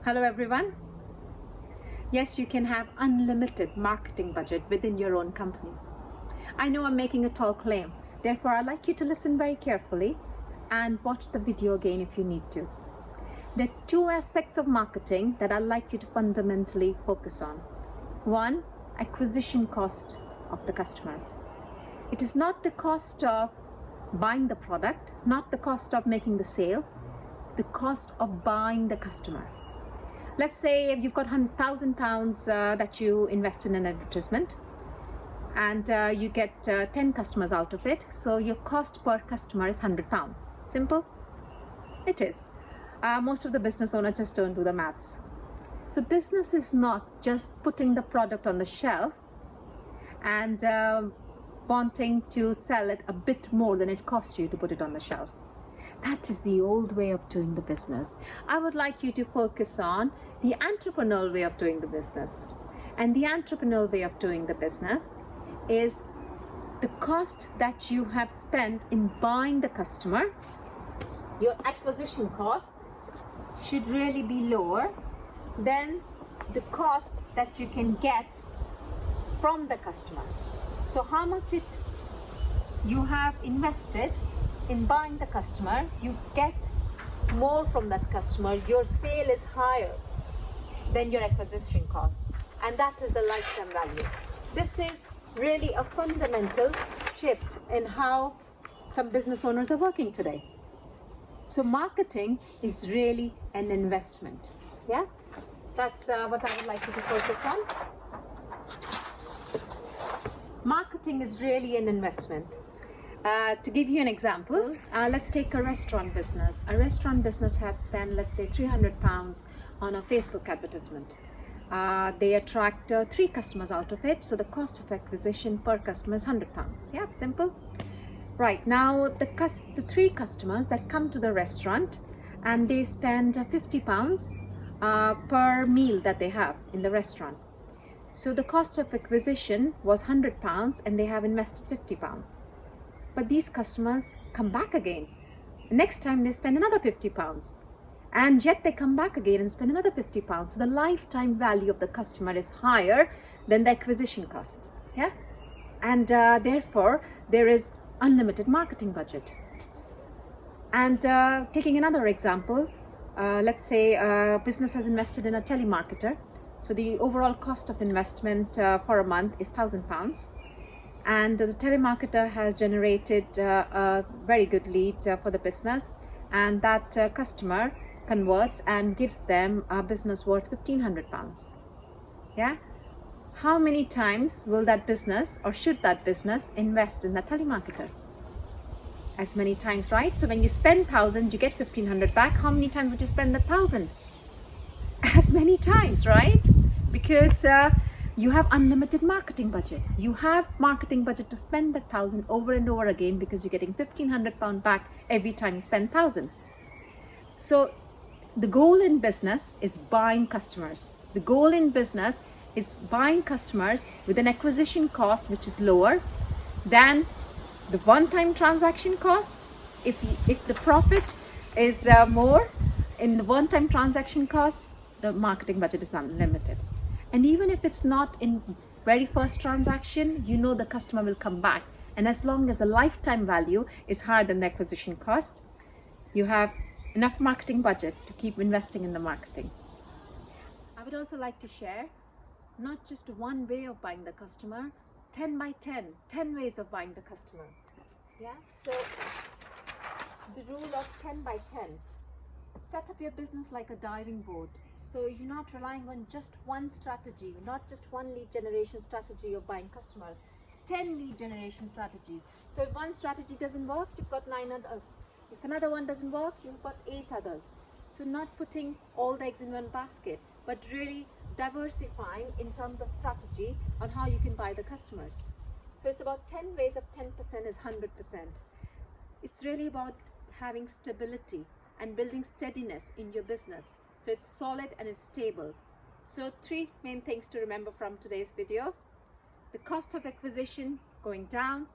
Hello everyone. Yes, you can have unlimited marketing budget within your own company. I know I'm making a tall claim, therefore I'd like you to listen very carefully and watch the video again if you need to. There are two aspects of marketing that I'd like you to fundamentally focus on. One, acquisition cost of the customer. It is not the cost of buying the product, not the cost of making the sale, the cost of buying the customer. Let's say you've got £100,000 that you invest in an advertisement and you get 10 customers out of it. So your cost per customer is £100. Simple? It is. Most of the business owners just don't do the maths. So business is not just putting the product on the shelf and wanting to sell it a bit more than it costs you to put it on the shelf. That is the old way of doing the business. I would like you to focus on the entrepreneurial way of doing the business. And the entrepreneurial way of doing the business is the cost that you have spent in buying the customer. Your acquisition cost should really be lower than the cost that you can get from the customer. So how much you have invested in buying the customer, you get more from that customer. Your sale is higher than your acquisition cost, and that is the lifetime value. This is really a fundamental shift in how some business owners are working today. So marketing is really an investment. Yeah, that's what I would like you to focus on. Marketing is really an investment. To give you an example, let's take a restaurant business. A restaurant business had spent, let's say, £300 on a Facebook advertisement. They attract 3 customers out of it, so the cost of acquisition per customer is £100. Yeah, simple. Right, now the 3 customers that come to the restaurant and they spend £50 per meal that they have in the restaurant. So the cost of acquisition was £100 and they have invested £50. But these customers come back again. Next time they spend another £50. And yet they come back again and spend another £50. So the lifetime value of the customer is higher than the acquisition cost. Yeah? And therefore, there is unlimited marketing budget. And taking another example, let's say a business has invested in a telemarketer. So the overall cost of investment for a month is £1,000. And the telemarketer has generated a very good lead for the business, and that customer converts and gives them a business worth £1,500. Yeah, how many times will that business, or should that business, invest in that telemarketer? As many times, right? So when you spend 1,000, you get 1,500 back. How many times would you spend that 1,000? As many times, right? Because you have unlimited marketing budget. You have marketing budget to spend that 1,000 over and over again, because you're getting £1,500 back every time you spend 1,000. So the goal in business is buying customers. The goal in business is buying customers with an acquisition cost which is lower than the one-time transaction cost. If the profit is more in the one-time transaction cost, the marketing budget is unlimited. And even if it's not in very first transaction, you know the customer will come back. And as long as the lifetime value is higher than the acquisition cost, you have enough marketing budget to keep investing in the marketing. I would also like to share not just one way of buying the customer, 10 by 10 ways of buying the customer. Yeah, so the rule of 10 by 10. Set up your business like a diving board. So you're not relying on just one strategy, not just one lead generation strategy of buying customers, 10 lead generation strategies. So if one strategy doesn't work, you've got 9 others. If another one doesn't work, you've got 8 others. So not putting all the eggs in one basket, but really diversifying in terms of strategy on how you can buy the customers. So it's about 10 ways of 10% is 100%. It's really about having stability and building steadiness in your business, so it's solid and it's stable. So 3 main things to remember from today's video: the cost of acquisition going down,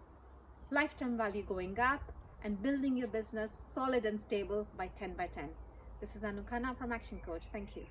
lifetime value going up, and building your business solid and stable by 10 by 10. This is Anukana from Action Coach. Thank you.